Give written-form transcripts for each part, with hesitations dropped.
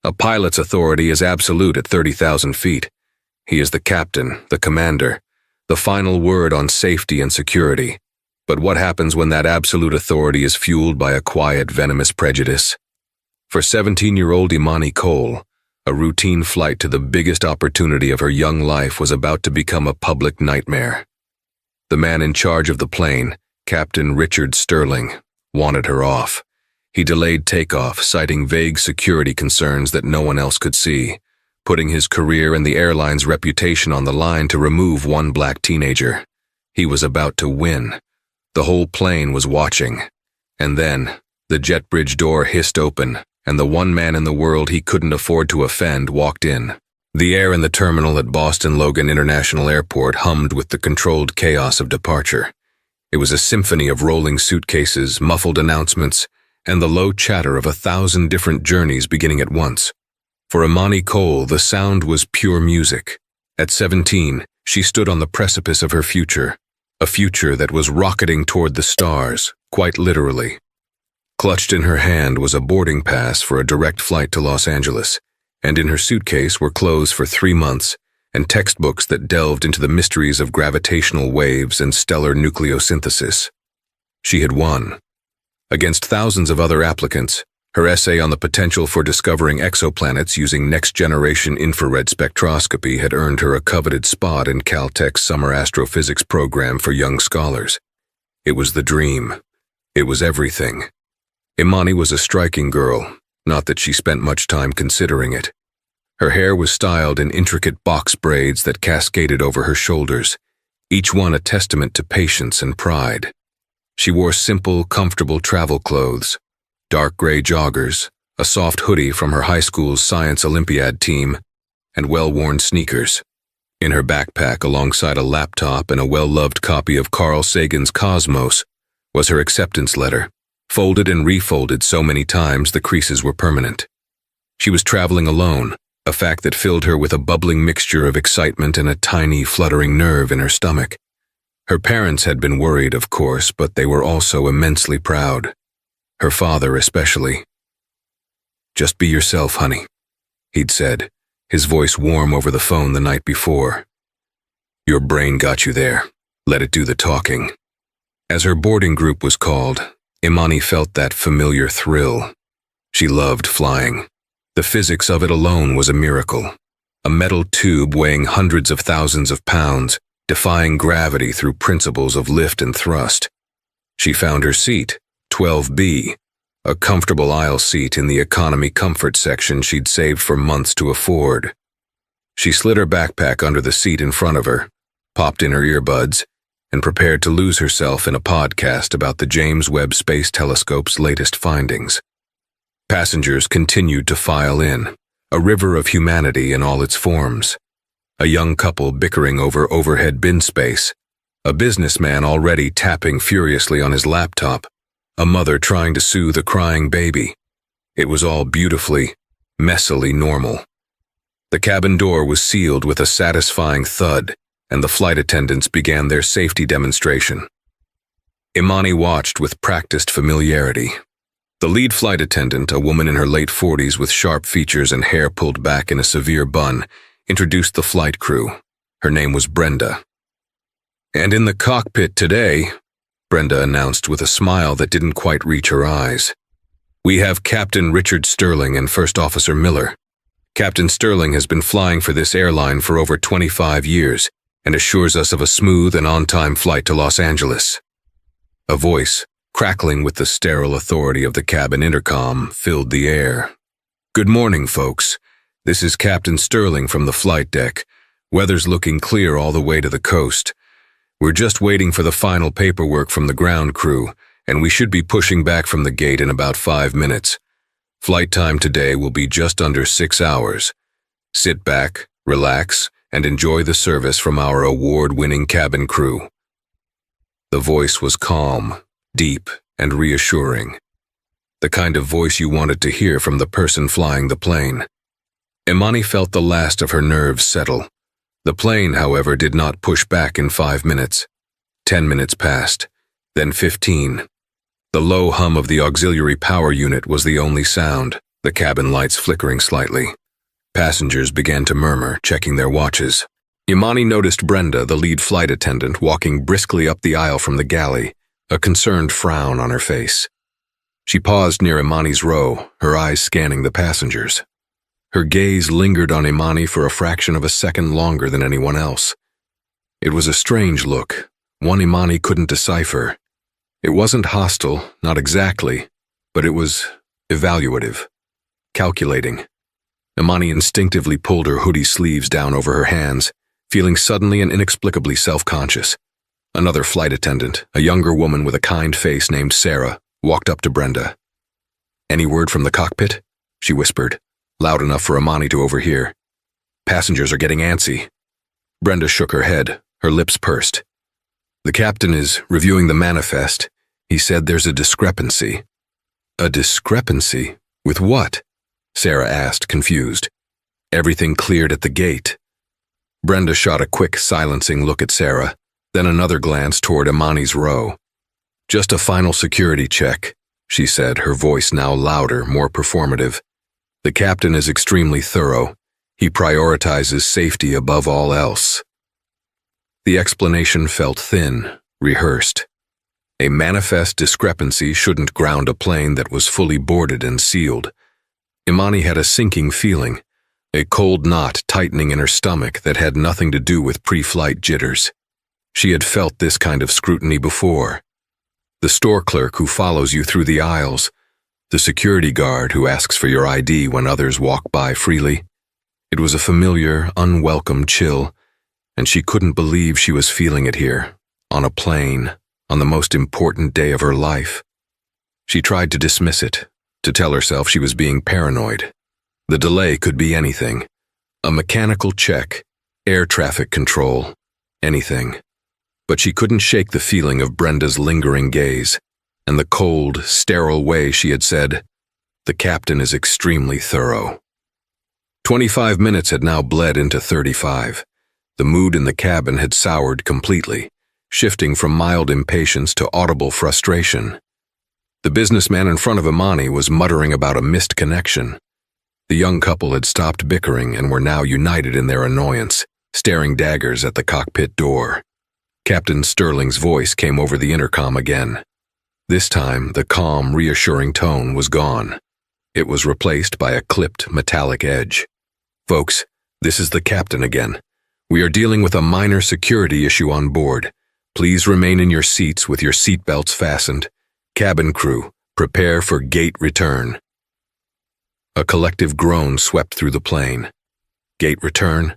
A pilot's authority is absolute at 30,000 feet. He is the captain, the commander, the final word on safety and security. But what happens when that absolute authority is fueled by a quiet, venomous prejudice? For 17-year-old Imani Cole, a routine flight to the biggest opportunity of her young life was about to become a public nightmare. The man in charge of the plane, Captain Richard Sterling, wanted her off. He delayed takeoff, citing vague security concerns that no one else could see, putting his career and the airline's reputation on the line to remove one black teenager. He was about to win. The whole plane was watching. And then, the jet bridge door hissed open, and the one man in the world he couldn't afford to offend walked in. The air in the terminal at Boston Logan International Airport hummed with the controlled chaos of departure. It was a symphony of rolling suitcases, muffled announcements, and the low chatter of 1,000 different journeys beginning at once. For Imani Cole, the sound was pure music. At 17, she stood on the precipice of her future, a future that was rocketing toward the stars, quite literally. Clutched in her hand was a boarding pass for a direct flight to Los Angeles, and in her suitcase were clothes for 3 months and textbooks that delved into the mysteries of gravitational waves and stellar nucleosynthesis. She had won. Against thousands of other applicants, her essay on the potential for discovering exoplanets using next-generation infrared spectroscopy had earned her a coveted spot in Caltech's summer astrophysics program for young scholars. It was the dream. It was everything. Imani was a striking girl, not that she spent much time considering it. Her hair was styled in intricate box braids that cascaded over her shoulders, each one a testament to patience and pride. She wore simple, comfortable travel clothes, dark gray joggers, a soft hoodie from her high school's science Olympiad team, and well-worn sneakers. In her backpack, alongside a laptop and a well-loved copy of Carl Sagan's Cosmos, was her acceptance letter, folded and refolded so many times the creases were permanent. She was traveling alone, a fact that filled her with a bubbling mixture of excitement and a tiny, fluttering nerve in her stomach. Her parents had been worried, of course, but they were also immensely proud. Her father especially. "Just be yourself, honey," he'd said, his voice warm over the phone the night before. "Your brain got you there. Let it do the talking." As her boarding group was called, Imani felt that familiar thrill. She loved flying. The physics of it alone was a miracle. A metal tube weighing hundreds of thousands of pounds, defying gravity through principles of lift and thrust. She found her seat, 12B, a comfortable aisle seat in the economy comfort section she'd saved for months to afford. She slid her backpack under the seat in front of her, popped in her earbuds, and prepared to lose herself in a podcast about the James Webb Space Telescope's latest findings. Passengers continued to file in, a river of humanity in all its forms. A young couple bickering over overhead bin space, a businessman already tapping furiously on his laptop, a mother trying to soothe a crying baby. It was all beautifully, messily normal. The cabin door was sealed with a satisfying thud, and the flight attendants began their safety demonstration. Imani watched with practiced familiarity. The lead flight attendant, a woman in her late 40s with sharp features and hair pulled back in a severe bun, introduced the flight crew. Her name was Brenda. "And in the cockpit today," Brenda announced with a smile that didn't quite reach her eyes, "we have Captain Richard Sterling and First Officer Miller. Captain Sterling has been flying for this airline for over 25 years and assures us of a smooth and on-time flight to Los Angeles." A voice, crackling with the sterile authority of the cabin intercom, filled the air. "Good morning, folks. This is Captain Sterling from the flight deck. Weather's looking clear all the way to the coast. We're just waiting for the final paperwork from the ground crew, and we should be pushing back from the gate in about 5 minutes. Flight time today will be just under 6 hours. Sit back, relax, and enjoy the service from our award-winning cabin crew." The voice was calm, deep, and reassuring. The kind of voice you wanted to hear from the person flying the plane. Imani felt the last of her nerves settle. The plane, however, did not push back in 5 minutes. 10 minutes passed, then 15. The low hum of the auxiliary power unit was the only sound, the cabin lights flickering slightly. Passengers began to murmur, checking their watches. Imani noticed Brenda, the lead flight attendant, walking briskly up the aisle from the galley, a concerned frown on her face. She paused near Imani's row, her eyes scanning the passengers. Her gaze lingered on Imani for a fraction of a second longer than anyone else. It was a strange look, one Imani couldn't decipher. It wasn't hostile, not exactly, but it was evaluative, calculating. Imani instinctively pulled her hoodie sleeves down over her hands, feeling suddenly and inexplicably self-conscious. Another flight attendant, a younger woman with a kind face named Sarah, walked up to Brenda. "Any word from the cockpit?" she whispered, loud enough for Imani to overhear. "Passengers are getting antsy." Brenda shook her head, her lips pursed. "The captain is reviewing the manifest. He said there's a discrepancy." "A discrepancy? With what?" Sarah asked, confused. "Everything cleared at the gate." Brenda shot a quick, silencing look at Sarah, then another glance toward Imani's row. "Just a final security check," she said, her voice now louder, more performative. "The captain is extremely thorough. He prioritizes safety above all else." The explanation felt thin, rehearsed. A manifest discrepancy shouldn't ground a plane that was fully boarded and sealed. Imani had a sinking feeling, a cold knot tightening in her stomach that had nothing to do with pre-flight jitters. She had felt this kind of scrutiny before. The store clerk who follows you through the aisles, the security guard who asks for your ID when others walk by freely. It was a familiar, unwelcome chill, and she couldn't believe she was feeling it here, on a plane, on the most important day of her life. She tried to dismiss it, to tell herself she was being paranoid. The delay could be anything. A mechanical check, air traffic control, anything. But she couldn't shake the feeling of Brenda's lingering gaze, and the cold, sterile way she had said, "The captain is extremely thorough." 25 minutes had now bled into 35. The mood in the cabin had soured completely, shifting from mild impatience to audible frustration. The businessman in front of Imani was muttering about a missed connection. The young couple had stopped bickering and were now united in their annoyance, staring daggers at the cockpit door. Captain Sterling's voice came over the intercom again. This time, the calm, reassuring tone was gone. It was replaced by a clipped, metallic edge. "Folks, this is the captain again. We are dealing with a minor security issue on board. Please remain in your seats with your seatbelts fastened. Cabin crew, prepare for gate return." A collective groan swept through the plane. Gate return?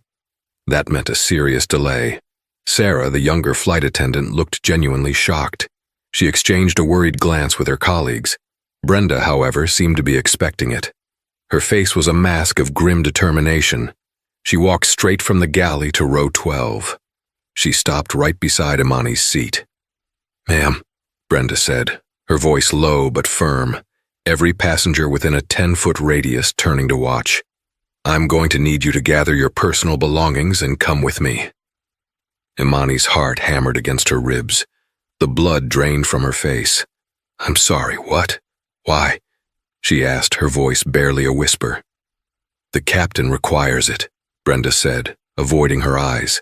That meant a serious delay. Sarah, the younger flight attendant, looked genuinely shocked. She exchanged a worried glance with her colleagues. Brenda, however, seemed to be expecting it. Her face was a mask of grim determination. She walked straight from the galley to row 12. She stopped right beside Imani's seat. "Ma'am," Brenda said, her voice low but firm, every passenger within a 10-foot radius turning to watch. "I'm going to need you to gather your personal belongings and come with me." Imani's heart hammered against her ribs. The blood drained from her face. "I'm sorry, what? Why?" she asked, her voice barely a whisper. "The captain requires it," Brenda said, avoiding her eyes.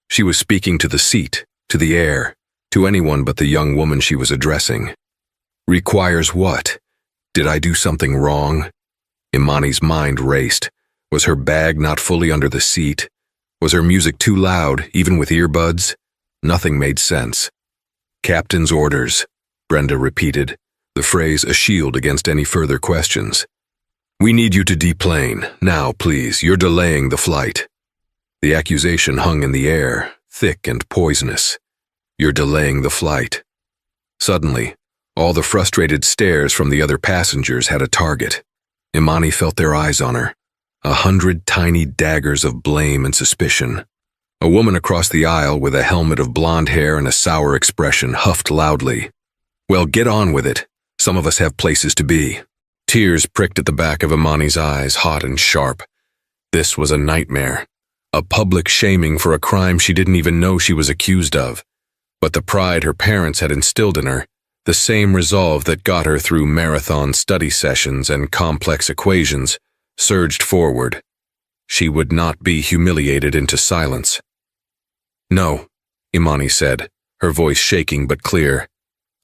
She was speaking to the seat, to the air, to anyone but the young woman she was addressing. "Requires what? Did I do something wrong?" Imani's mind raced. Was her bag not fully under the seat? Was her music too loud, even with earbuds? Nothing made sense. "Captain's orders," Brenda repeated, the phrase a shield against any further questions. "We need you to deplane. Now, please, you're delaying the flight." The accusation hung in the air, thick and poisonous. "You're delaying the flight." Suddenly, all the frustrated stares from the other passengers had a target. Imani felt their eyes on her. 100 tiny daggers of blame and suspicion. A woman across the aisle with a helmet of blonde hair and a sour expression huffed loudly. "Well, get on with it. Some of us have places to be." Tears pricked at the back of Imani's eyes, hot and sharp. This was a nightmare. A public shaming for a crime she didn't even know she was accused of. But the pride her parents had instilled in her, The same resolve that got her through marathon study sessions and complex equations surged forward. She would not be humiliated into silence. "No," Imani said, her voice shaking but clear.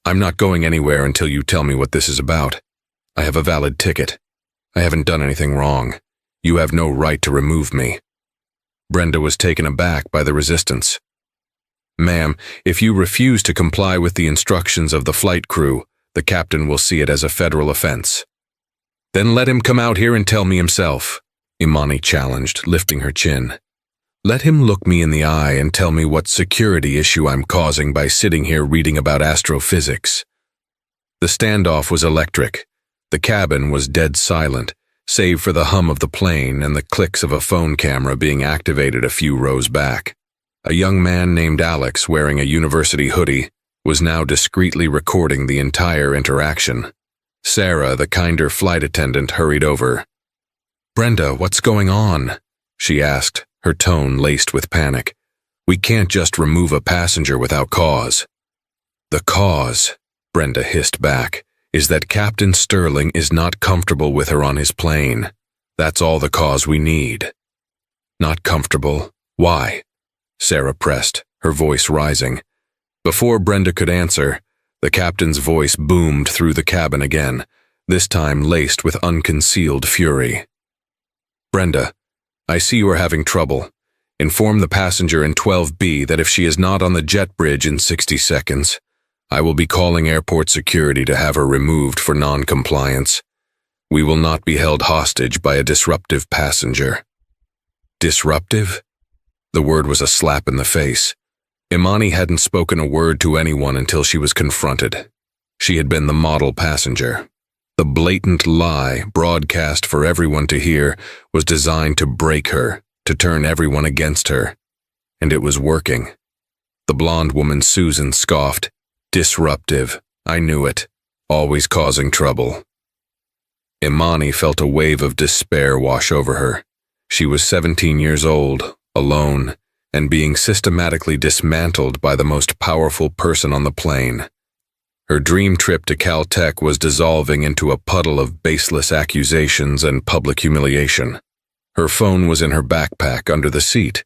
"I'm not going anywhere until you tell me what this is about. I have a valid ticket. I haven't done anything wrong. You have no right to remove me." Brenda was taken aback by the resistance. "Ma'am, if you refuse to comply with the instructions of the flight crew, the captain will see it as a federal offense." "Then let him come out here and tell me himself," Imani challenged, lifting her chin. "Let him look me in the eye and tell me what security issue I'm causing by sitting here reading about astrophysics." The standoff was electric. The cabin was dead silent, save for the hum of the plane and the clicks of a phone camera being activated a few rows back. A young man named Alex, wearing a university hoodie, was now discreetly recording the entire interaction. Sarah, the kinder flight attendant, hurried over. "Brenda, what's going on?" she asked, her tone laced with panic. "We can't just remove a passenger without cause." "The cause," Brenda hissed back, "is that Captain Sterling is not comfortable with her on his plane. That's all the cause we need." "Not comfortable? Why?" Sarah pressed, her voice rising. Before Brenda could answer, the captain's voice boomed through the cabin again, this time laced with unconcealed fury. "Brenda, I see you are having trouble. Inform the passenger in 12B that if she is not on the jet bridge in 60 seconds, I will be calling airport security to have her removed for non-compliance. We will not be held hostage by a disruptive passenger." Disruptive? The word was a slap in the face. Imani hadn't spoken a word to anyone until she was confronted. She had been the model passenger. The blatant lie, broadcast for everyone to hear, was designed to break her, to turn everyone against her. And it was working. The blonde woman Susan scoffed. "Disruptive. I knew it. Always causing trouble." Imani felt a wave of despair wash over her. She was 17 years old, alone, and being systematically dismantled by the most powerful person on the plane. Her dream trip to Caltech was dissolving into a puddle of baseless accusations and public humiliation. Her phone was in her backpack under the seat.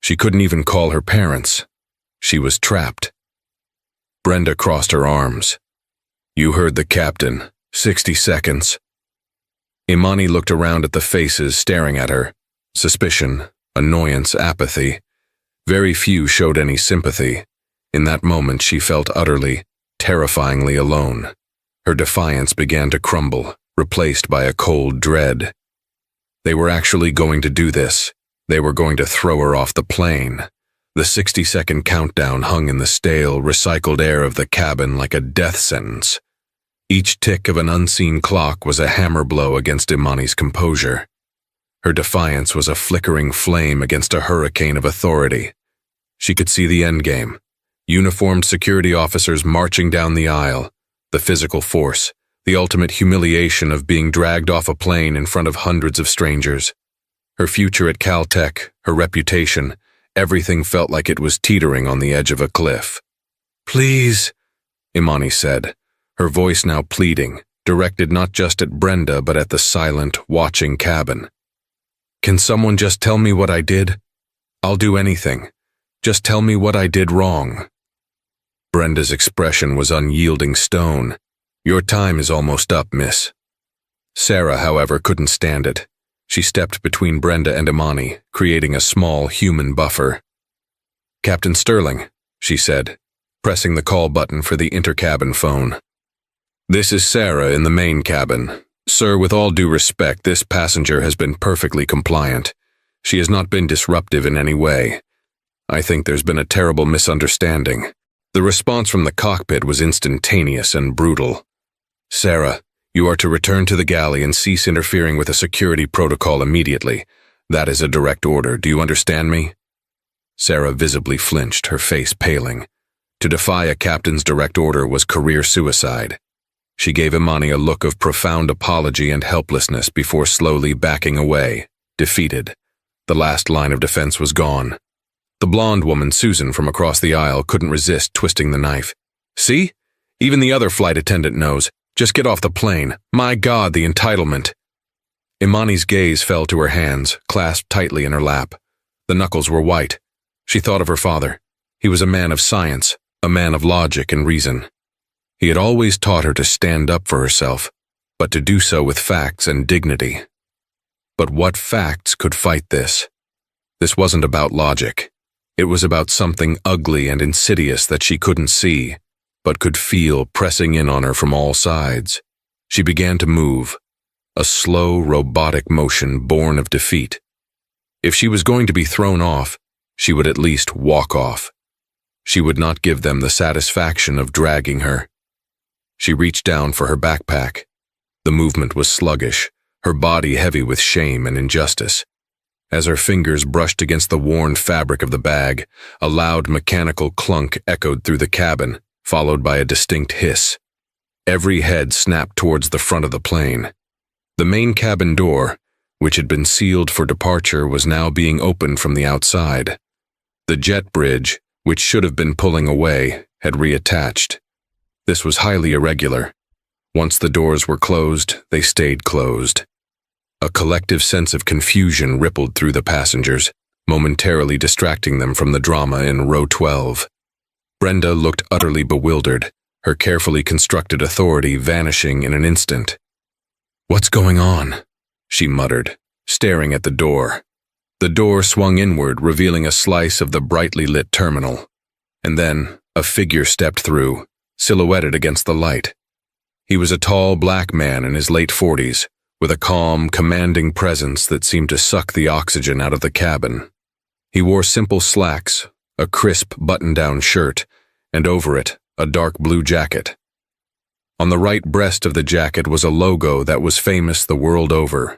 She couldn't even call her parents. She was trapped. Brenda crossed her arms. "You heard the captain. 60 seconds. Imani looked around at the faces staring at her. Suspicion, annoyance, apathy. Very few showed any sympathy. In that moment she felt utterly, terrifyingly alone. Her defiance began to crumble, replaced by a cold dread. They were actually going to do this. They were going to throw her off the plane. The 60-second countdown hung in the stale, recycled air of the cabin like a death sentence. Each tick of an unseen clock was a hammer blow against Imani's composure. Her defiance was a flickering flame against a hurricane of authority. She could see the endgame. Uniformed security officers marching down the aisle, the physical force, the ultimate humiliation of being dragged off a plane in front of hundreds of strangers. Her future at Caltech, her reputation, everything felt like it was teetering on the edge of a cliff. "Please," Imani said, her voice now pleading, directed not just at Brenda but at the silent, watching cabin. "Can someone just tell me what I did? I'll do anything. Just tell me what I did wrong." Brenda's expression was unyielding stone. "Your time is almost up, miss." Sarah, however, couldn't stand it. She stepped between Brenda and Imani, creating a small human buffer. "Captain Sterling," she said, pressing the call button for the intercabin phone. "This is Sarah in the main cabin. Sir, with all due respect, this passenger has been perfectly compliant. She has not been disruptive in any way. I think there's been a terrible misunderstanding. The response from the cockpit was instantaneous and brutal. Sarah, you are to return to the galley and cease interfering with the security protocol immediately. That is a direct order. Do you understand me?" Sarah visibly flinched, her face paling. To defy a captain's direct order was career suicide. She gave Imani a look of profound apology and helplessness before slowly backing away, defeated. The last line of defense was gone. The blonde woman, Susan, from across the aisle, couldn't resist twisting the knife. "See? Even the other flight attendant knows. Just get off the plane. My God, the entitlement. Imani's gaze fell to her hands, clasped tightly in her lap. The knuckles were white. She thought of her father. He was a man of science, a man of logic and reason. He had always taught her to stand up for herself, but to do so with facts and dignity. But what facts could fight this? This wasn't about logic. It was about something ugly and insidious that she couldn't see, but could feel pressing in on her from all sides. She began to move, a slow, robotic motion born of defeat. If she was going to be thrown off, she would at least walk off. She would not give them the satisfaction of dragging her. She reached down for her backpack. The movement was sluggish, her body heavy with shame and injustice. As her fingers brushed against the worn fabric of the bag, a loud mechanical clunk echoed through the cabin, followed by a distinct hiss. Every head snapped towards the front of the plane. The main cabin door, which had been sealed for departure, was now being opened from the outside. The jet bridge, which should have been pulling away, had reattached. This was highly irregular. Once the doors were closed, they stayed closed. A collective sense of confusion rippled through the passengers, momentarily distracting them from the drama in row 12. Brenda looked utterly bewildered, her carefully constructed authority vanishing in an instant. "What's going on?" she muttered, staring at the door. The door swung inward, revealing a slice of the brightly lit terminal. And then a figure stepped through, silhouetted against the light. He was a tall black man in his late 40s, with a calm, commanding presence that seemed to suck the oxygen out of the cabin. He wore simple slacks, a crisp button-down shirt, and over it, a dark blue jacket. On the right breast of the jacket was a logo that was famous the world over.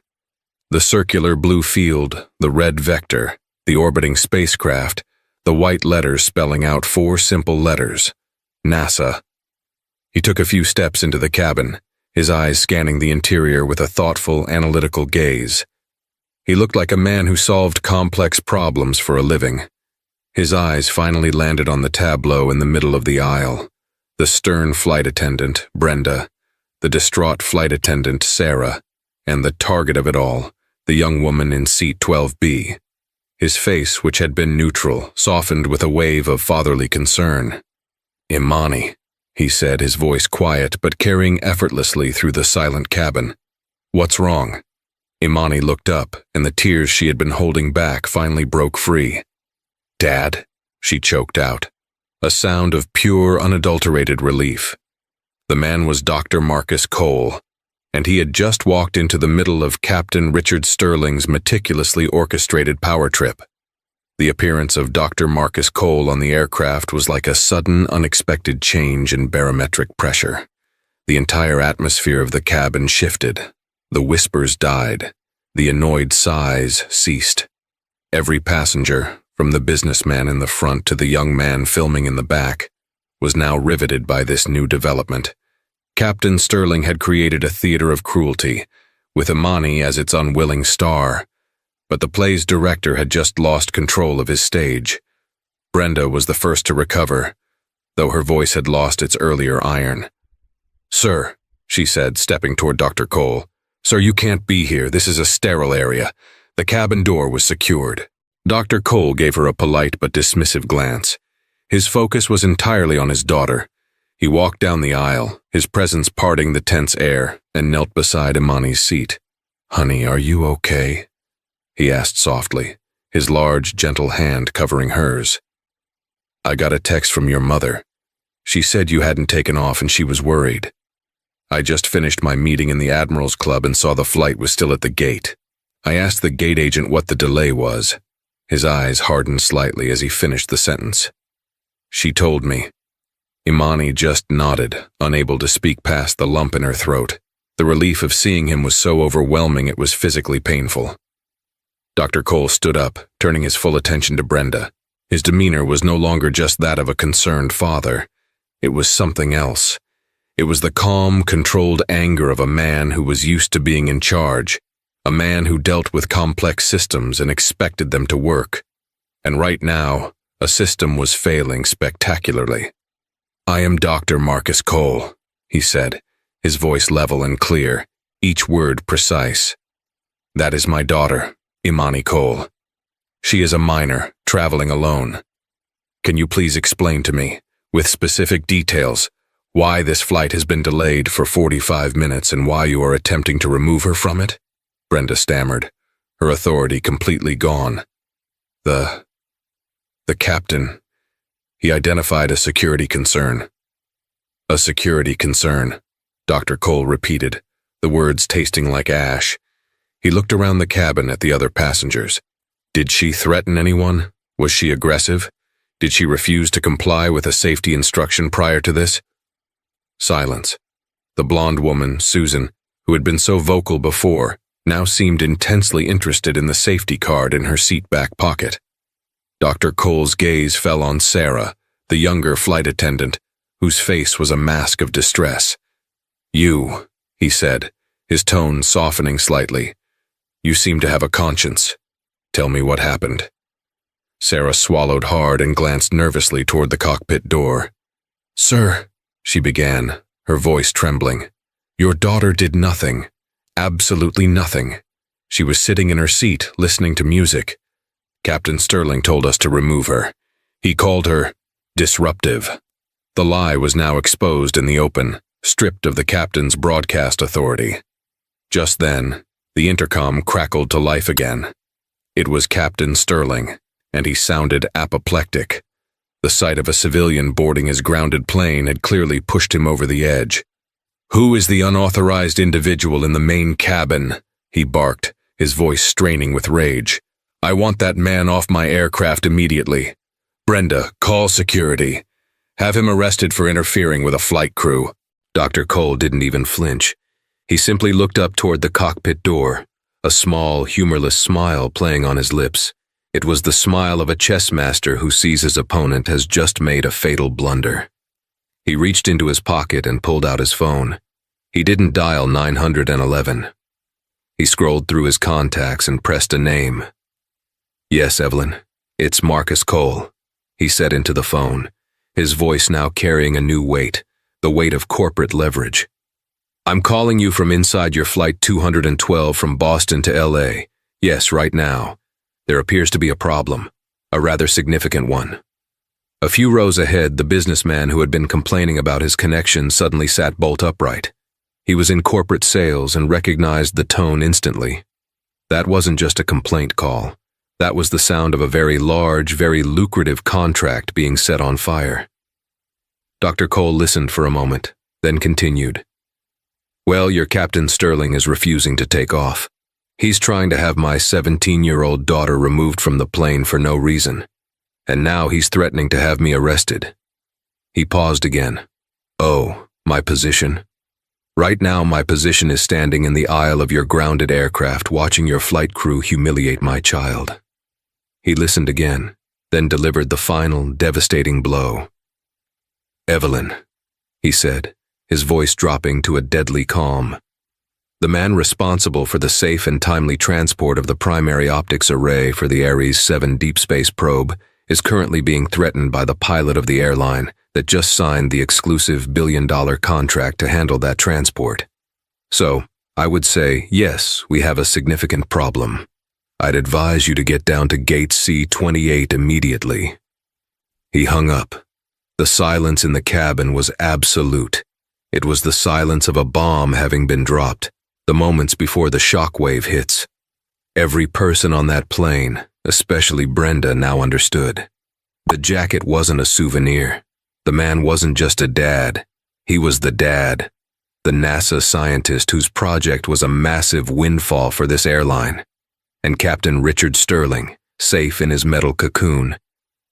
The circular blue field, the red vector, the orbiting spacecraft, the white letters spelling out 4 simple letters: NASA. He took a few steps into the cabin, his eyes scanning the interior with a thoughtful, analytical gaze. He looked like a man who solved complex problems for a living. His eyes finally landed on the tableau in the middle of the aisle. The stern flight attendant, Brenda, the distraught flight attendant, Sarah, and the target of it all, the young woman in seat 12B. His face, which had been neutral, softened with a wave of fatherly concern. "Imani," he said, his voice quiet but carrying effortlessly through the silent cabin. "What's wrong?" Imani looked up, and the tears she had been holding back finally broke free. "Dad," she choked out, a sound of pure, unadulterated relief. The man was Dr. Marcus Cole, and he had just walked into the middle of Captain Richard Sterling's meticulously orchestrated power trip. The appearance of Dr. Marcus Cole on the aircraft was like a sudden, unexpected change in barometric pressure. The entire atmosphere of the cabin shifted. The whispers died. The annoyed sighs ceased. Every passenger, from the businessman in the front to the young man filming in the back, was now riveted by this new development. Captain Sterling had created a theater of cruelty, with Imani as its unwilling star, but the play's director had just lost control of his stage. Brenda was the first to recover, though her voice had lost its earlier iron. "Sir," she said, stepping toward Dr. Cole. "Sir, you can't be here. This is a sterile area. The cabin door was secured." Dr. Cole gave her a polite but dismissive glance. His focus was entirely on his daughter. He walked down the aisle, his presence parting the tense air, and knelt beside Imani's seat. "Honey, are you okay?" he asked softly, his large, gentle hand covering hers. "I got a text from your mother. She said you hadn't taken off and she was worried. I just finished my meeting in the Admiral's Club and saw the flight was still at the gate. I asked the gate agent what the delay was." His eyes hardened slightly as he finished the sentence. "She told me." Imani just nodded, unable to speak past the lump in her throat. The relief of seeing him was so overwhelming it was physically painful. Dr. Cole stood up, turning his full attention to Brenda. His demeanor was no longer just that of a concerned father. It was something else. It was the calm, controlled anger of a man who was used to being in charge, a man who dealt with complex systems and expected them to work. And right now, a system was failing spectacularly. "I am Dr. Marcus Cole," he said, his voice level and clear, each word precise. "That is my daughter, Imani Cole. She is a minor, traveling alone. Can you please explain to me, with specific details, why this flight has been delayed for 45 minutes and why you are attempting to remove her from it?" Brenda stammered, her authority completely gone. The captain, he identified a security concern. "A security concern," Dr. Cole repeated, the words tasting like ash. He looked around the cabin at the other passengers. Did she threaten anyone? Was she aggressive? Did she refuse to comply with a safety instruction prior to this? Silence. The blonde woman, Susan, who had been so vocal before, now seemed intensely interested in the safety card in her seat back pocket. Dr. Cole's gaze fell on Sarah, the younger flight attendant, whose face was a mask of distress. "You," he said, his tone softening slightly. "You seem to have a conscience. Tell me what happened." Sarah swallowed hard and glanced nervously toward the cockpit door. "Sir," she began, her voice trembling, "your daughter did nothing. Absolutely nothing. She was sitting in her seat, listening to music. Captain Sterling told us to remove her. He called her disruptive." The lie was now exposed in the open, stripped of the captain's broadcast authority. Just then, the intercom crackled to life again. It was Captain Sterling, and he sounded apoplectic. The sight of a civilian boarding his grounded plane had clearly pushed him over the edge. "Who is the unauthorized individual in the main cabin?" he barked, his voice straining with rage. "I want that man off my aircraft immediately. Brenda, call security. Have him arrested for interfering with a flight crew." Dr. Cole didn't even flinch. He simply looked up toward the cockpit door, a small, humorless smile playing on his lips. It was the smile of a chess master who sees his opponent has just made a fatal blunder. He reached into his pocket and pulled out his phone. He didn't dial 911. He scrolled through his contacts and pressed a name. "Yes, Evelyn, it's Marcus Cole," he said into the phone, his voice now carrying a new weight, the weight of corporate leverage. "I'm calling you from inside your flight 212 from Boston to LA. Yes, right now. There appears to be a problem, a rather significant one." A few rows ahead, the businessman who had been complaining about his connection suddenly sat bolt upright. He was in corporate sales and recognized the tone instantly. That wasn't just a complaint call. That was the sound of a very large, very lucrative contract being set on fire. Dr. Cole listened for a moment, then continued. "Well, your Captain Sterling is refusing to take off. He's trying to have my 17-year-old daughter removed from the plane for no reason. And now he's threatening to have me arrested." He paused again. "Oh, my position? Right now my position is standing in the aisle of your grounded aircraft watching your flight crew humiliate my child." He listened again, then delivered the final, devastating blow. "Evelyn," he said, his voice dropping to a deadly calm. "The man responsible for the safe and timely transport of the primary optics array for the Ares 7 deep space probe is currently being threatened by the pilot of the airline that just signed the exclusive billion-dollar contract to handle that transport. So, I would say, yes, we have a significant problem. I'd advise you to get down to gate C-28 immediately." He hung up. The silence in the cabin was absolute. It was the silence of a bomb having been dropped, the moments before the shockwave hits. Every person on that plane, especially Brenda, now understood. The jacket wasn't a souvenir. The man wasn't just a dad. He was the dad. The NASA scientist whose project was a massive windfall for this airline. And Captain Richard Sterling, safe in his metal cocoon,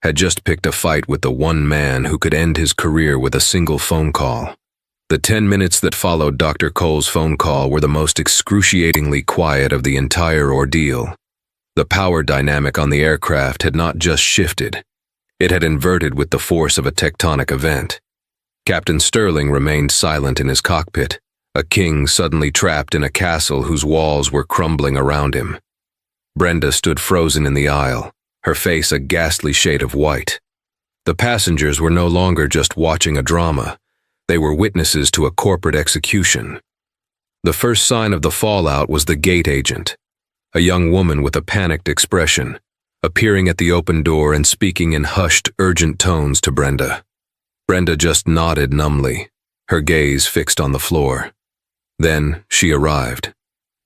had just picked a fight with the one man who could end his career with a single phone call. The 10 minutes that followed Dr. Cole's phone call were the most excruciatingly quiet of the entire ordeal. The power dynamic on the aircraft had not just shifted. It had inverted with the force of a tectonic event. Captain Sterling remained silent in his cockpit, a king suddenly trapped in a castle whose walls were crumbling around him. Brenda stood frozen in the aisle, her face a ghastly shade of white. The passengers were no longer just watching a drama. They were witnesses to a corporate execution. The first sign of the fallout was the gate agent, a young woman with a panicked expression, appearing at the open door and speaking in hushed, urgent tones to Brenda. Brenda just nodded numbly, her gaze fixed on the floor. Then she arrived.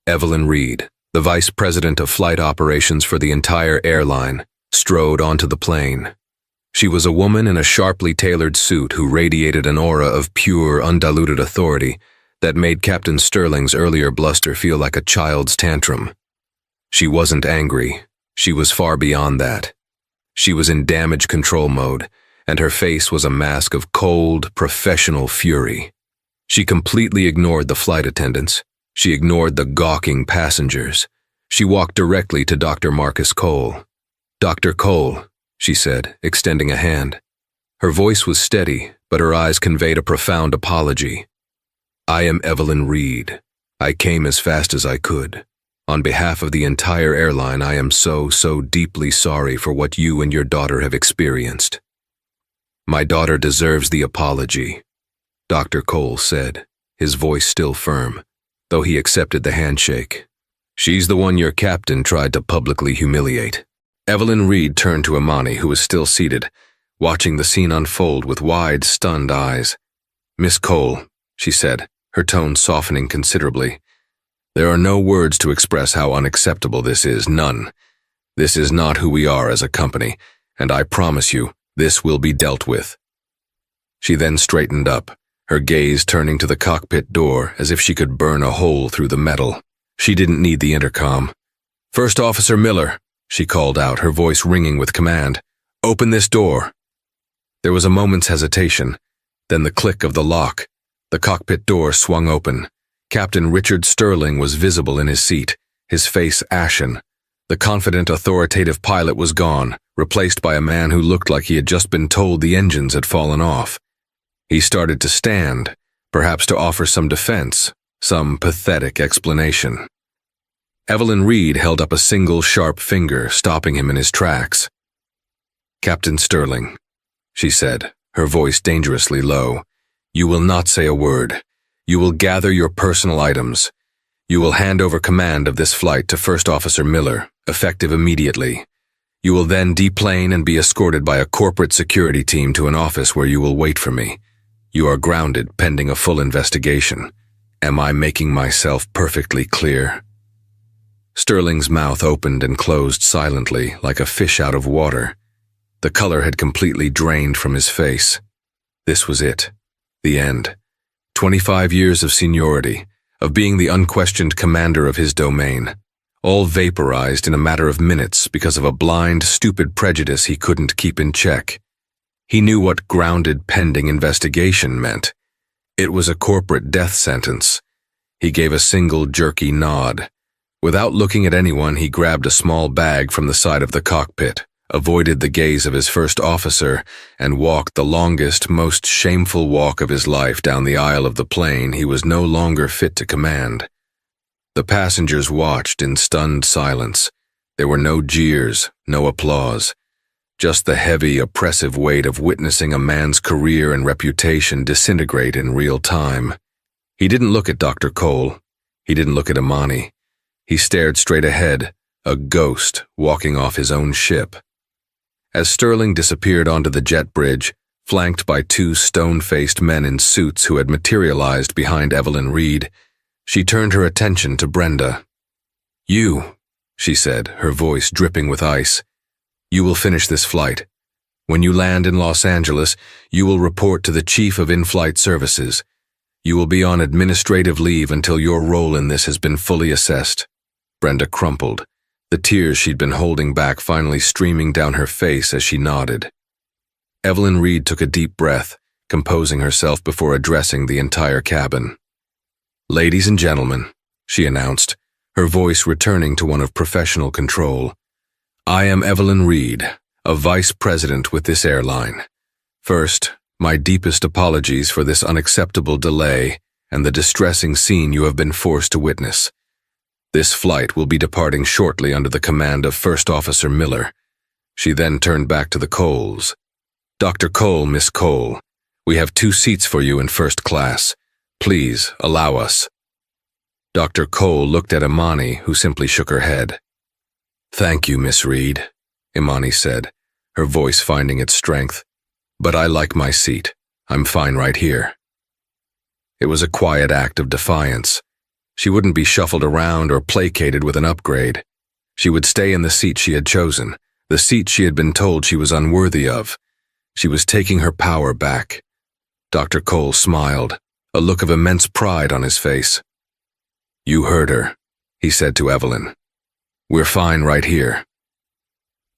Evelyn Reed, the vice president of flight operations for the entire airline, strode onto the plane. She was a woman in a sharply tailored suit who radiated an aura of pure, undiluted authority that made Captain Sterling's earlier bluster feel like a child's tantrum. She wasn't angry. She was far beyond that. She was in damage control mode, and her face was a mask of cold, professional fury. She completely ignored the flight attendants. She ignored the gawking passengers. She walked directly to Dr. Marcus Cole. "Dr. Cole," she said, extending a hand. Her voice was steady, but her eyes conveyed a profound apology. "I am Evelyn Reed. I came as fast as I could. On behalf of the entire airline, I am so deeply sorry for what you and your daughter have experienced." "My daughter deserves the apology," Dr. Cole said, his voice still firm, though he accepted the handshake. "She's the one your captain tried to publicly humiliate." Evelyn Reed turned to Imani, who was still seated, watching the scene unfold with wide, stunned eyes. "Miss Cole," she said, her tone softening considerably, "there are no words to express how unacceptable this is, none. This is not who we are as a company, and I promise you, this will be dealt with." She then straightened up, her gaze turning to the cockpit door as if she could burn a hole through the metal. She didn't need the intercom. "First Officer Miller," she called out, her voice ringing with command. "Open this door." There was a moment's hesitation, then the click of the lock. The cockpit door swung open. Captain Richard Sterling was visible in his seat, his face ashen. The confident, authoritative pilot was gone, replaced by a man who looked like he had just been told the engines had fallen off. He started to stand, perhaps to offer some defense, some pathetic explanation. Evelyn Reed held up a single sharp finger, stopping him in his tracks. "Captain Sterling," she said, her voice dangerously low, "you will not say a word. You will gather your personal items. You will hand over command of this flight to First Officer Miller, effective immediately. You will then deplane and be escorted by a corporate security team to an office where you will wait for me. You are grounded pending a full investigation. Am I making myself perfectly clear?" Sterling's mouth opened and closed silently, like a fish out of water. The color had completely drained from his face. This was it. The end. 25 years of seniority, of being the unquestioned commander of his domain, all vaporized in a matter of minutes because of a blind, stupid prejudice he couldn't keep in check. He knew what grounded pending investigation meant. It was a corporate death sentence. He gave a single jerky nod. Without looking at anyone, he grabbed a small bag from the side of the cockpit, avoided the gaze of his first officer, and walked the longest, most shameful walk of his life down the aisle of the plane he was no longer fit to command. The passengers watched in stunned silence. There were no jeers, no applause. Just the heavy, oppressive weight of witnessing a man's career and reputation disintegrate in real time. He didn't look at Dr. Cole. He didn't look at Imani. He stared straight ahead, a ghost walking off his own ship. As Sterling disappeared onto the jet bridge, flanked by two stone-faced men in suits who had materialized behind Evelyn Reed, she turned her attention to Brenda. "You," she said, her voice dripping with ice, "you will finish this flight. When you land in Los Angeles, you will report to the Chief of In-Flight Services. You will be on administrative leave until your role in this has been fully assessed." Brenda crumpled, the tears she'd been holding back finally streaming down her face as she nodded. Evelyn Reed took a deep breath, composing herself before addressing the entire cabin. "Ladies and gentlemen," she announced, her voice returning to one of professional control, "I am Evelyn Reed, a vice president with this airline. First, my deepest apologies for this unacceptable delay and the distressing scene you have been forced to witness. This flight will be departing shortly under the command of First Officer Miller." She then turned back to the Coles. "Dr. Cole, Miss Cole, we have 2 seats for you in first class. Please, allow us." Dr. Cole looked at Imani, who simply shook her head. "Thank you, Miss Reed," Imani said, her voice finding its strength. "But I like my seat. I'm fine right here." It was a quiet act of defiance. She wouldn't be shuffled around or placated with an upgrade. She would stay in the seat she had chosen, the seat she had been told she was unworthy of. She was taking her power back. Dr. Cole smiled, a look of immense pride on his face. "You heard her," he said to Evelyn. "We're fine right here."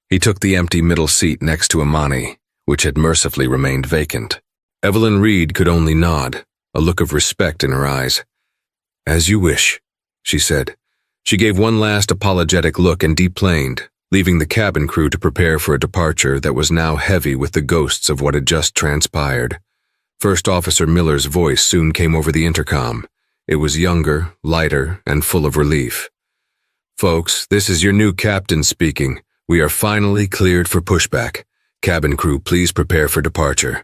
He took the empty middle seat next to Imani, which had mercifully remained vacant. Evelyn Reed could only nod, a look of respect in her eyes. "As you wish," she said. She gave one last apologetic look and deplaned, leaving the cabin crew to prepare for a departure that was now heavy with the ghosts of what had just transpired. First Officer Miller's voice soon came over the intercom. It was younger, lighter, and full of relief. "Folks, this is your new captain speaking. We are finally cleared for pushback. Cabin crew, please prepare for departure."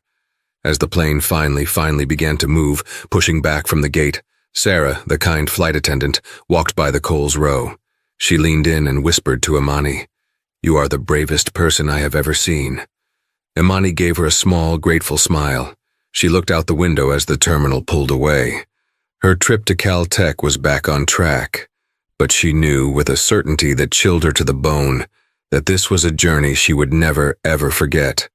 As the plane finally began to move, pushing back from the gate, Sarah, the kind flight attendant, walked by the Coles row. She leaned in and whispered to Imani, "You are the bravest person I have ever seen." Imani gave her a small, grateful smile. She looked out the window as the terminal pulled away. Her trip to Caltech was back on track, but she knew with a certainty that chilled her to the bone that this was a journey she would never, ever forget.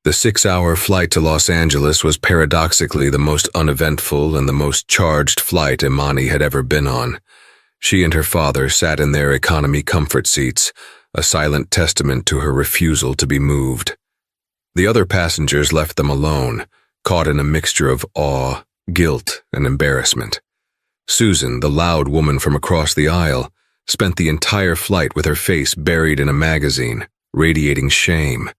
The 6-hour flight to Los Angeles was paradoxically the most uneventful and the most charged flight Imani had ever been on. She and her father sat in their economy comfort seats, a silent testament to her refusal to be moved. The other passengers left them alone, caught in a mixture of awe, guilt, and embarrassment. Susan, the loud woman from across the aisle, spent the entire flight with her face buried in a magazine, radiating shame.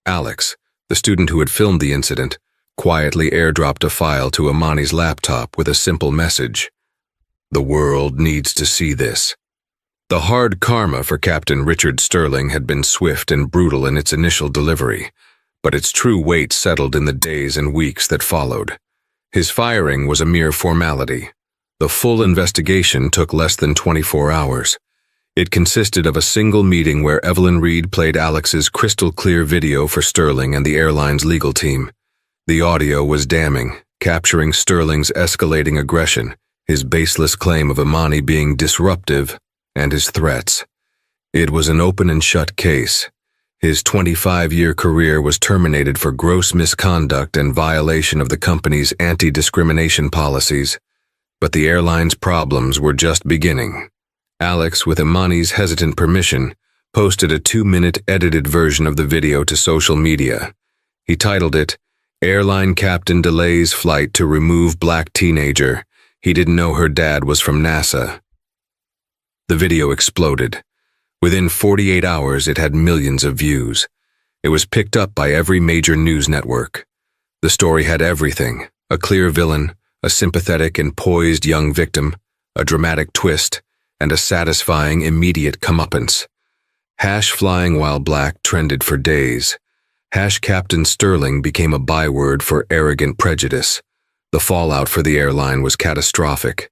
Alex, the student who had filmed the incident, quietly airdropped a file to Imani's laptop with a simple message. "The world needs to see this." The hard karma for Captain Richard Sterling had been swift and brutal in its initial delivery, but its true weight settled in the days and weeks that followed. His firing was a mere formality. The full investigation took less than 24 hours. It consisted of a single meeting where Evelyn Reed played Alex's crystal-clear video for Sterling and the airline's legal team. The audio was damning, capturing Sterling's escalating aggression, his baseless claim of Imani being disruptive, and his threats. It was an open and shut case. His 25-year career was terminated for gross misconduct and violation of the company's anti-discrimination policies. But the airline's problems were just beginning. Alex, with Imani's hesitant permission, posted a 2-minute edited version of the video to social media. He titled it, "Airline Captain Delays Flight to Remove Black Teenager. He Didn't Know Her Dad Was From NASA." The video exploded. Within 48 hours, it had millions of views. It was picked up by every major news network. The story had everything: a clear villain, a sympathetic and poised young victim, a dramatic twist, and a satisfying immediate comeuppance. Flying while black trended for days. Captain Sterling became a byword for arrogant prejudice. The fallout for the airline was catastrophic.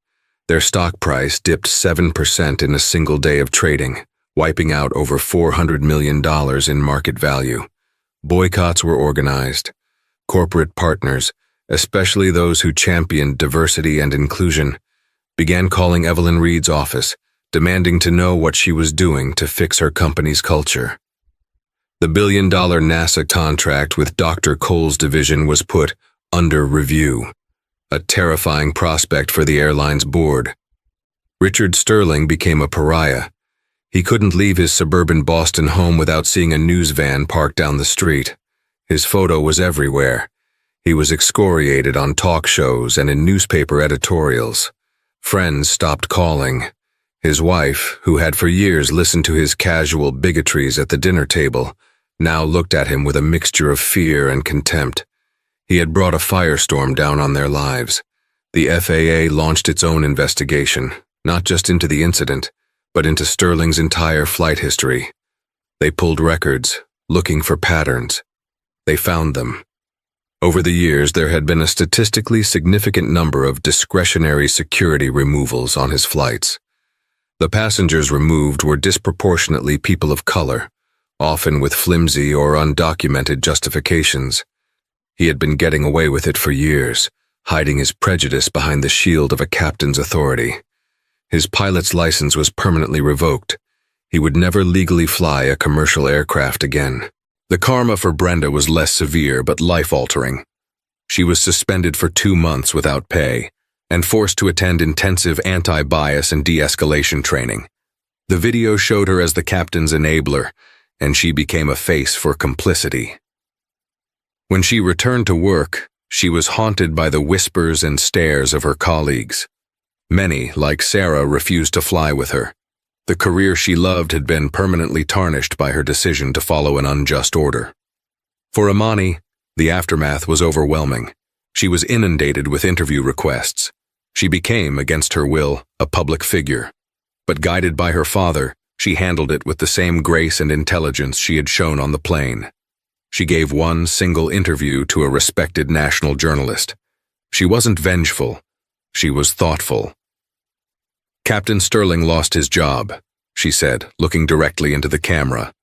Their stock price dipped 7% in a single day of trading, wiping out over $400 million in market value. Boycotts were organized. Corporate partners, especially those who championed diversity and inclusion, began calling Evelyn Reed's office, demanding to know what she was doing to fix her company's culture. The billion-dollar NASA contract with Dr. Cole's division was put under review, a terrifying prospect for the airline's board. Richard Sterling became a pariah. He couldn't leave his suburban Boston home without seeing a news van parked down the street. His photo was everywhere. He was excoriated on talk shows and in newspaper editorials. Friends stopped calling. His wife, who had for years listened to his casual bigotries at the dinner table, now looked at him with a mixture of fear and contempt. He had brought a firestorm down on their lives. The FAA launched its own investigation, not just into the incident, but into Sterling's entire flight history. They pulled records, looking for patterns. They found them. Over the years, there had been a statistically significant number of discretionary security removals on his flights. The passengers removed were disproportionately people of color, often with flimsy or undocumented justifications. He had been getting away with it for years, hiding his prejudice behind the shield of a captain's authority. His pilot's license was permanently revoked. He would never legally fly a commercial aircraft again. The karma for Brenda was less severe but life-altering. She was suspended for 2 months without pay and forced to attend intensive anti-bias and de-escalation training. The video showed her as the captain's enabler, and she became a face for complicity. When she returned to work, she was haunted by the whispers and stares of her colleagues. Many, like Sarah, refused to fly with her. The career she loved had been permanently tarnished by her decision to follow an unjust order. For Imani, the aftermath was overwhelming. She was inundated with interview requests. She became, against her will, a public figure. But guided by her father, she handled it with the same grace and intelligence she had shown on the plane. She gave one single interview to a respected national journalist. She wasn't vengeful. She was thoughtful. "Captain Sterling lost his job," she said, looking directly into the camera.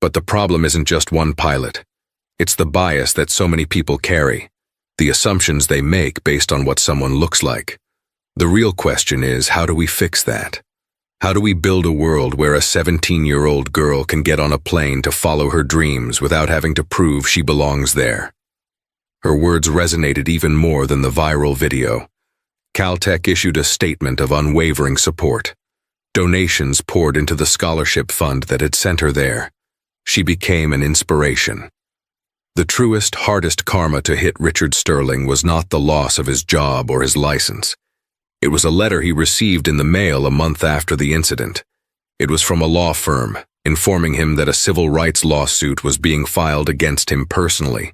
"But the problem isn't just one pilot. It's the bias that so many people carry, the assumptions they make based on what someone looks like. The real question is, how do we fix that? How do we build a world where a 17-year-old girl can get on a plane to follow her dreams without having to prove she belongs there?" Her words resonated even more than the viral video. Caltech issued a statement of unwavering support. Donations poured into the scholarship fund that had sent her there. She became an inspiration. The truest, hardest karma to hit Richard Sterling was not the loss of his job or his license. It was a letter he received in the mail a month after the incident. It was from a law firm, informing him that a civil rights lawsuit was being filed against him personally,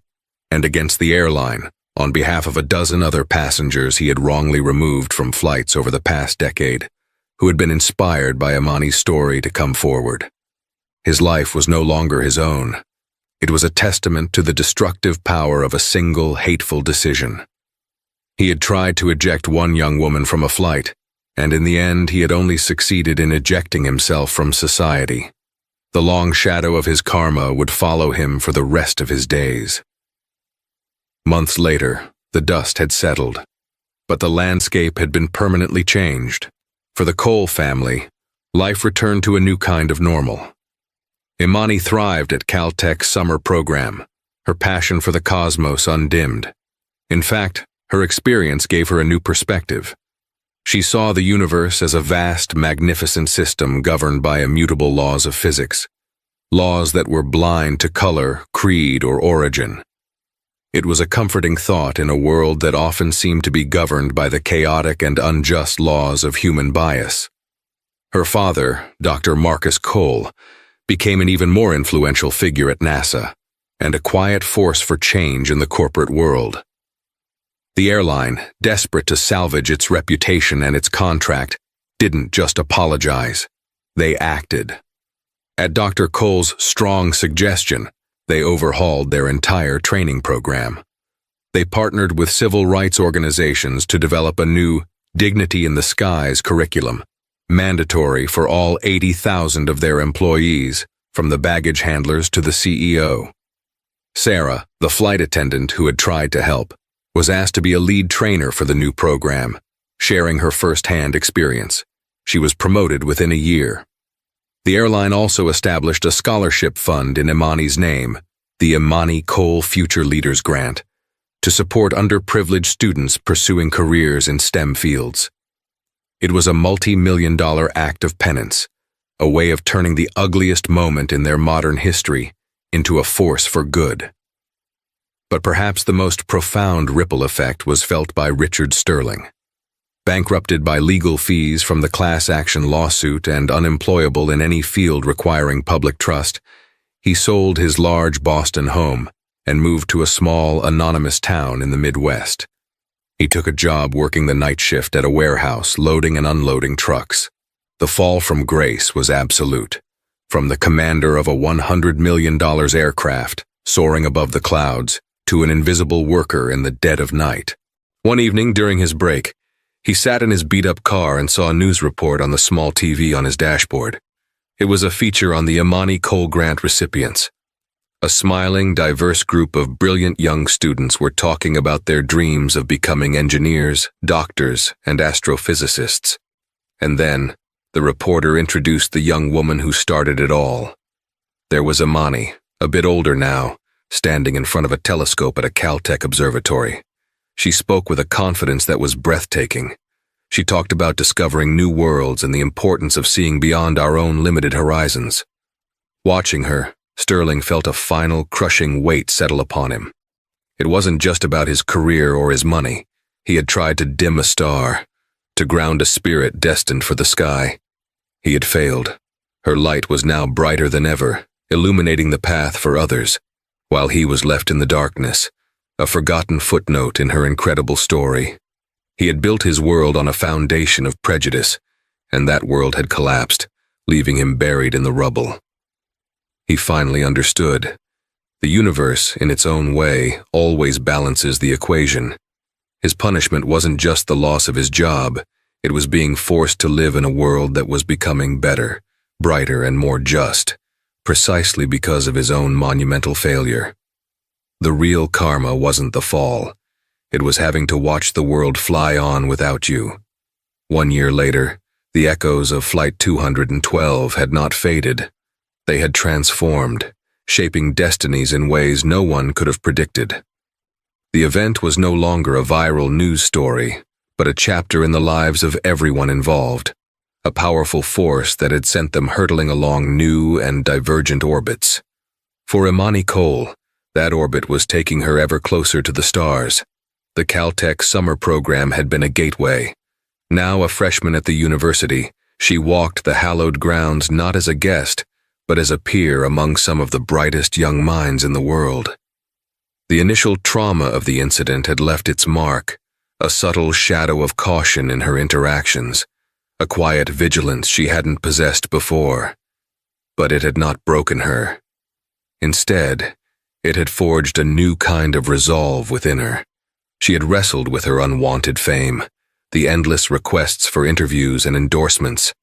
and against the airline, on behalf of a dozen other passengers he had wrongly removed from flights over the past decade, who had been inspired by Imani's story to come forward. His life was no longer his own. It was a testament to the destructive power of a single, hateful decision. He had tried to eject one young woman from a flight, and in the end he had only succeeded in ejecting himself from society. The long shadow of his karma would follow him for the rest of his days. Months later, the dust had settled, but the landscape had been permanently changed. For the Cole family, life returned to a new kind of normal. Imani thrived at Caltech's summer program, her passion for the cosmos undimmed. In fact, her experience gave her a new perspective. She saw the universe as a vast, magnificent system governed by immutable laws of physics, laws that were blind to color, creed, or origin. It was a comforting thought in a world that often seemed to be governed by the chaotic and unjust laws of human bias. Her father, Dr. Marcus Cole, became an even more influential figure at NASA, and a quiet force for change in the corporate world. The airline, desperate to salvage its reputation and its contract, didn't just apologize. They acted. At Dr. Cole's strong suggestion, they overhauled their entire training program. They partnered with civil rights organizations to develop a new Dignity in the Skies curriculum, mandatory for all 80,000 of their employees, from the baggage handlers to the CEO. Sarah, the flight attendant who had tried to help, was asked to be a lead trainer for the new program, sharing her first-hand experience. She was promoted within a year. The airline also established a scholarship fund in Imani's name, the Imani Cole Future Leaders Grant, to support underprivileged students pursuing careers in STEM fields. It was a multi-million-dollar act of penance, a way of turning the ugliest moment in their modern history into a force for good. But perhaps the most profound ripple effect was felt by Richard Sterling. Bankrupted by legal fees from the class action lawsuit and unemployable in any field requiring public trust, he sold his large Boston home and moved to a small, anonymous town in the Midwest. He took a job working the night shift at a warehouse, loading and unloading trucks. The fall from grace was absolute. From the commander of a $100 million aircraft, soaring above the clouds, to an invisible worker in the dead of night. One evening during his break, he sat in his beat-up car and saw a news report on the small TV on his dashboard. It was a feature on the Imani Cole Grant recipients. A smiling, diverse group of brilliant young students were talking about their dreams of becoming engineers, doctors, and astrophysicists. And then, the reporter introduced the young woman who started it all. There was Imani, a bit older now, standing in front of a telescope at a Caltech observatory. She spoke with a confidence that was breathtaking. She talked about discovering new worlds and the importance of seeing beyond our own limited horizons. Watching her, Sterling felt a final, crushing weight settle upon him. It wasn't just about his career or his money. He had tried to dim a star, to ground a spirit destined for the sky. He had failed. Her light was now brighter than ever, illuminating the path for others, while he was left in the darkness, a forgotten footnote in her incredible story. He had built his world on a foundation of prejudice, and that world had collapsed, leaving him buried in the rubble. He finally understood. The universe, in its own way, always balances the equation. His punishment wasn't just the loss of his job, it was being forced to live in a world that was becoming better, brighter, and more just, precisely because of his own monumental failure. The real karma wasn't the fall. It was having to watch the world fly on without you. 1 year later, the echoes of Flight 212 had not faded. They had transformed, shaping destinies in ways no one could have predicted. The event was no longer a viral news story, but a chapter in the lives of everyone involved, a powerful force that had sent them hurtling along new and divergent orbits. For Imani Cole, that orbit was taking her ever closer to the stars. The Caltech summer program had been a gateway. Now a freshman at the university, she walked the hallowed grounds not as a guest, but as a peer among some of the brightest young minds in the world. The initial trauma of the incident had left its mark, a subtle shadow of caution in her interactions, a quiet vigilance she hadn't possessed before. But it had not broken her. Instead, it had forged a new kind of resolve within her. She had wrestled with her unwanted fame, the endless requests for interviews and endorsements.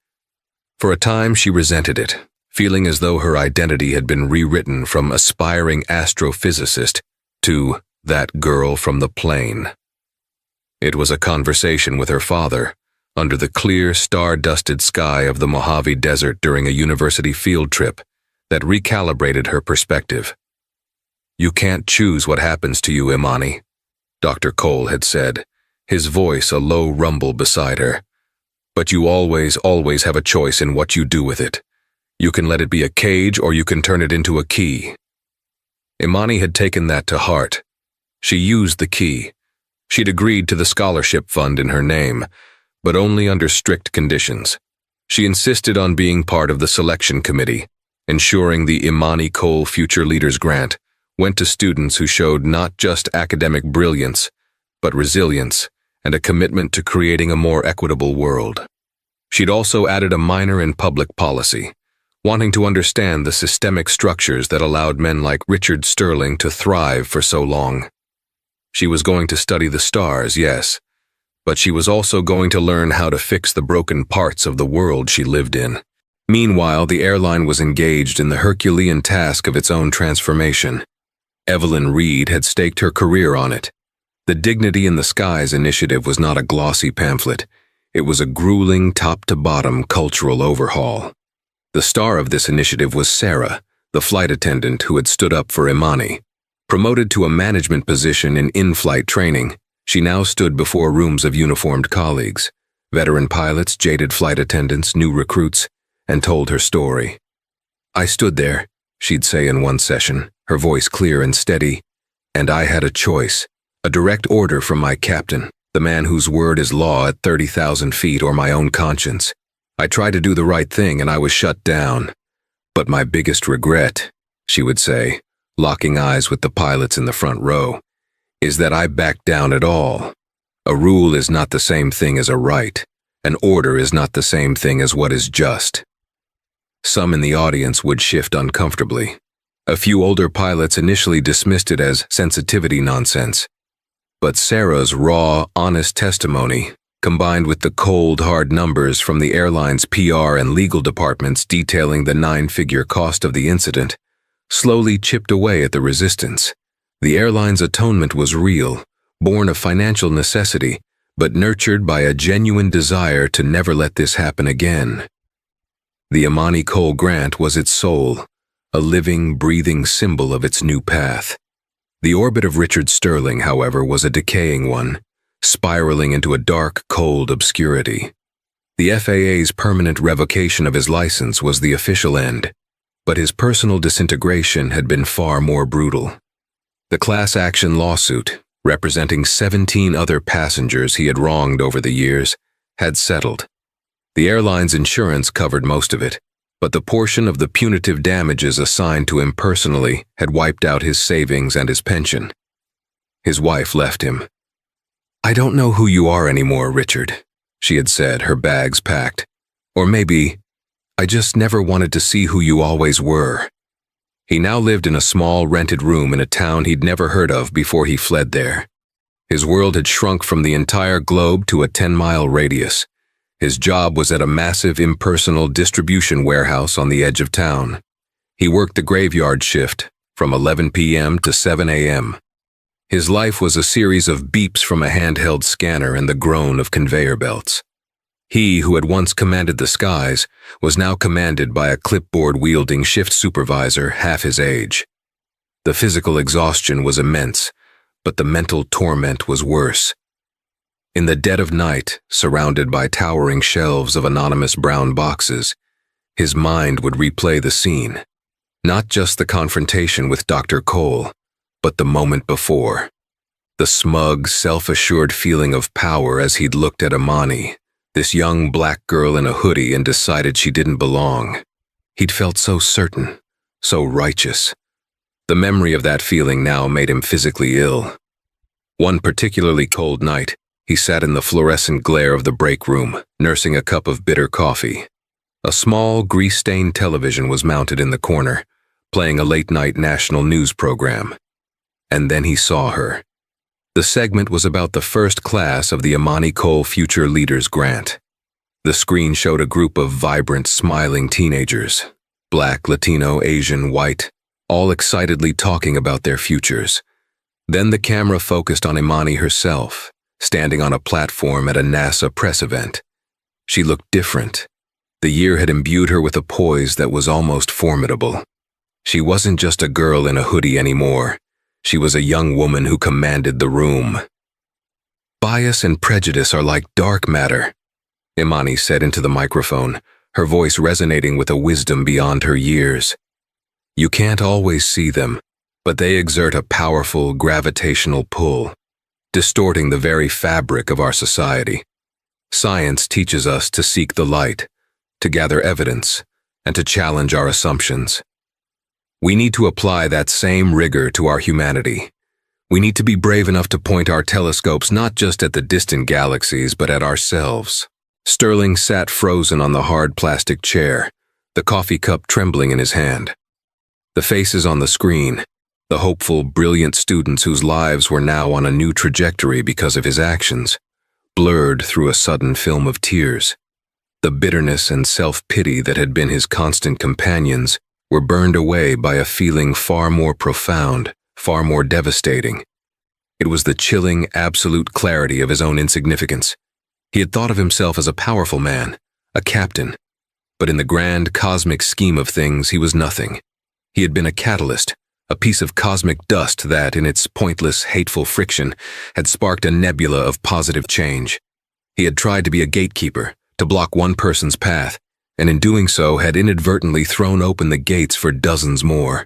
For a time she resented it, feeling as though her identity had been rewritten from aspiring astrophysicist to that girl from the plane. It was a conversation with her father, under the clear, star-dusted sky of the Mojave Desert during a university field trip, that recalibrated her perspective. "You can't choose what happens to you, Imani," Dr. Cole had said, his voice a low rumble beside her. "But you always have a choice in what you do with it. You can let it be a cage or you can turn it into a key." Imani had taken that to heart. She used the key. She'd agreed to the scholarship fund in her name, but only under strict conditions. She insisted on being part of the selection committee, ensuring the Imani Cole Future Leaders Grant went to students who showed not just academic brilliance, but resilience and a commitment to creating a more equitable world. She'd also added a minor in public policy, wanting to understand the systemic structures that allowed men like Richard Sterling to thrive for so long. She was going to study the stars, yes, but she was also going to learn how to fix the broken parts of the world she lived in. Meanwhile, the airline was engaged in the Herculean task of its own transformation. Evelyn Reed had staked her career on it. The Dignity in the Skies initiative was not a glossy pamphlet. It was a grueling, top-to-bottom cultural overhaul. The star of this initiative was Sarah, the flight attendant who had stood up for Imani. Promoted to a management position in in-flight training, she now stood before rooms of uniformed colleagues, veteran pilots, jaded flight attendants, new recruits, and told her story. "I stood there," she'd say in one session, her voice clear and steady, "and I had a choice, a direct order from my captain, the man whose word is law at 30,000 feet, or my own conscience. I tried to do the right thing and I was shut down. But my biggest regret," she would say, locking eyes with the pilots in the front row, "is that I backed down at all. A rule is not the same thing as a right. An order is not the same thing as what is just." Some in the audience would shift uncomfortably. A few older pilots initially dismissed it as sensitivity nonsense. But Sarah's raw, honest testimony, combined with the cold, hard numbers from the airline's PR and legal departments detailing the 9-figure cost of the incident, slowly chipped away at the resistance. The airline's atonement was real, born of financial necessity, but nurtured by a genuine desire to never let this happen again. The Imani Cole grant was its soul, a living, breathing symbol of its new path. The orbit of Richard Sterling, however, was a decaying one, spiraling into a dark, cold obscurity. The FAA's permanent revocation of his license was the official end, but his personal disintegration had been far more brutal. The class action lawsuit, representing 17 other passengers he had wronged over the years, had settled. The airline's insurance covered most of it, but the portion of the punitive damages assigned to him personally had wiped out his savings and his pension. His wife left him. "I don't know who you are anymore, Richard," she had said, her bags packed. "Or maybe, I just never wanted to see who you always were." He now lived in a small rented room in a town he'd never heard of before he fled there. His world had shrunk from the entire globe to a 10-mile radius. His job was at a massive impersonal distribution warehouse on the edge of town. He worked the graveyard shift from 11 p.m. to 7 a.m. His life was a series of beeps from a handheld scanner and the groan of conveyor belts. He, who had once commanded the skies, was now commanded by a clipboard-wielding shift supervisor half his age. The physical exhaustion was immense, but the mental torment was worse. In the dead of night, surrounded by towering shelves of anonymous brown boxes, his mind would replay the scene. Not just the confrontation with Dr. Cole, but the moment before. The smug, self-assured feeling of power as he'd looked at Imani, this young black girl in a hoodie, and decided she didn't belong. He'd felt so certain, so righteous. The memory of that feeling now made him physically ill. One particularly cold night, he sat in the fluorescent glare of the break room, nursing a cup of bitter coffee. A small, grease-stained television was mounted in the corner, playing a late-night national news program. And then he saw her. The segment was about the first class of the Imani Cole Future Leaders Grant. The screen showed a group of vibrant, smiling teenagers, black, Latino, Asian, white, all excitedly talking about their futures. Then the camera focused on Imani herself, standing on a platform at a NASA press event. She looked different. The year had imbued her with a poise that was almost formidable. She wasn't just a girl in a hoodie anymore. She was a young woman who commanded the room. "Bias and prejudice are like dark matter," Imani said into the microphone, her voice resonating with a wisdom beyond her years. "You can't always see them, but they exert a powerful gravitational pull, distorting the very fabric of our society. Science teaches us to seek the light, to gather evidence, and to challenge our assumptions. We need to apply that same rigor to our humanity. We need to be brave enough to point our telescopes not just at the distant galaxies, but at ourselves." Sterling sat frozen on the hard plastic chair, the coffee cup trembling in his hand. The faces on the screen, the hopeful, brilliant students whose lives were now on a new trajectory because of his actions, blurred through a sudden film of tears. The bitterness and self-pity that had been his constant companions were burned away by a feeling far more profound, far more devastating. It was the chilling, absolute clarity of his own insignificance. He had thought of himself as a powerful man, a captain, but in the grand cosmic scheme of things, he was nothing. He had been a catalyst, a piece of cosmic dust that, in its pointless, hateful friction, had sparked a nebula of positive change. He had tried to be a gatekeeper, to block one person's path, and in doing so had inadvertently thrown open the gates for dozens more.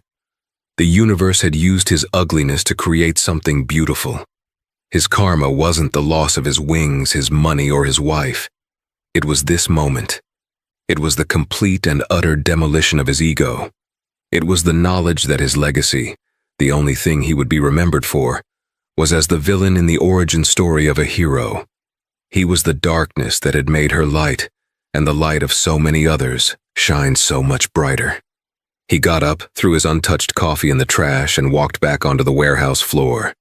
The universe had used his ugliness to create something beautiful. His karma wasn't the loss of his wings, his money, or his wife. It was this moment. It was the complete and utter demolition of his ego. It was the knowledge that his legacy, the only thing he would be remembered for, was as the villain in the origin story of a hero. He was the darkness that had made her light, and the light of so many others shined so much brighter. He got up, threw his untouched coffee in the trash, and walked back onto the warehouse floor.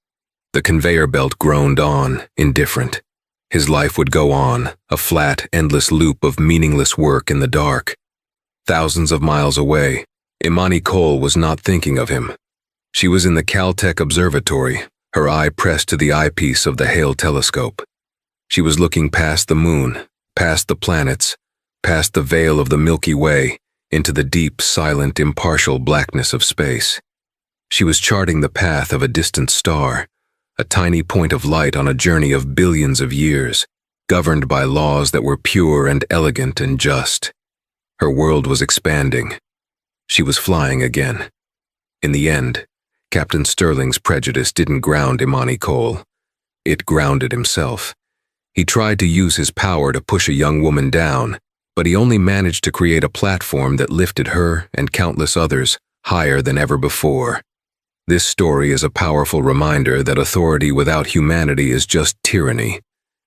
The conveyor belt groaned on, indifferent. His life would go on, a flat, endless loop of meaningless work in the dark. Thousands of miles away, Imani Cole was not thinking of him. She was in the Caltech observatory, her eye pressed to the eyepiece of the Hale telescope. She was looking past the moon, past the planets, past the veil of the Milky Way, into the deep, silent, impartial blackness of space. She was charting the path of a distant star, a tiny point of light on a journey of billions of years, governed by laws that were pure and elegant and just. Her world was expanding. She was flying again. In the end, Captain Sterling's prejudice didn't ground Imani Cole. It grounded himself. He tried to use his power to push a young woman down, but he only managed to create a platform that lifted her and countless others higher than ever before. This story is a powerful reminder that authority without humanity is just tyranny,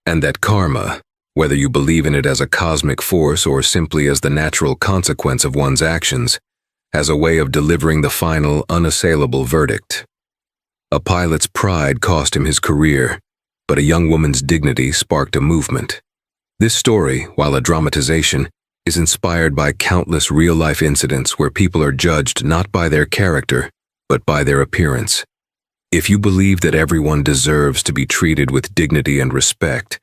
and that karma, whether you believe in it as a cosmic force or simply as the natural consequence of one's actions, has a way of delivering the final, unassailable verdict. A pilot's pride cost him his career, but a young woman's dignity sparked a movement. This story, while a dramatization, is inspired by countless real-life incidents where people are judged not by their character, but by their appearance. If you believe that everyone deserves to be treated with dignity and respect,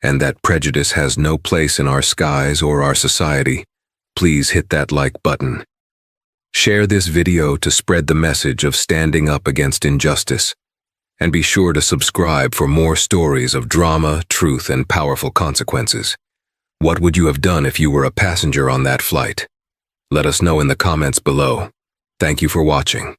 and that prejudice has no place in our skies or our society, please hit that like button. Share this video to spread the message of standing up against injustice, and be sure to subscribe for more stories of drama, truth, and powerful consequences. What would you have done if you were a passenger on that flight? Let us know in the comments below. Thank you for watching.